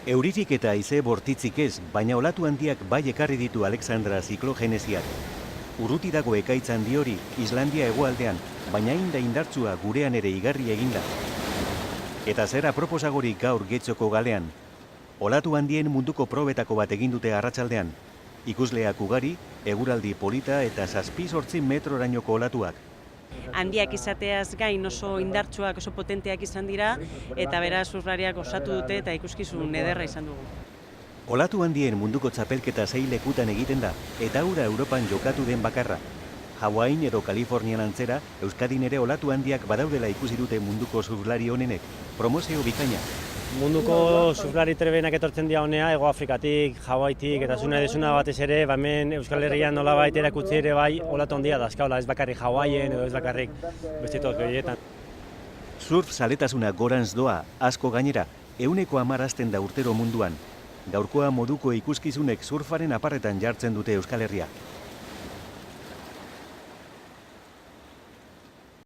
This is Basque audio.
Euririk eta haize bortitzik ez, baina olatu handiak bai ekarri ditu Alexandra ziklogenesiak. Urruti dago ekaitz handi hori Islandia hegoaldean, baina hain da indartsua gurean ere igarri eginda. Eta zer aproposagorik gaur Getxoko galean. Olatu handien munduko probetako bat egin dute arratsaldean. Ikusleak ugari, eguraldi polita eta 7-8 metrorainoko olatuak. Handiak izateaz gain oso indartsuak, oso potenteak izan dira, eta beraz surflariak osatu dute eta ikuskizun ederra izan dugu. Olatu handien munduko txapelketa 6 lekutan egiten da, eta hura Europan jokatu den bakarra. Hawain edo Kalifornian antzera, Euskadin ere olatu handiak badaudela ikusi dute munduko surflari honenek. Promozio bikaina. Munduko surflari trebenak etortzen dira honea, Hego Afrikatik, Hawaitik eta zuna desuna batez ere, hemen Euskal Herrian nolabait erakutsi ere bai olatu handia dazkaula, ez bakarrik Hawaien edo ez bakarrik beste toki horietan. Surf zaletasuna gorantz doa, asko gainera, 110 hasten da urtero munduan. Gaurkoa moduko ikuskizunek surfaren aparretan jartzen dute Euskal Herria.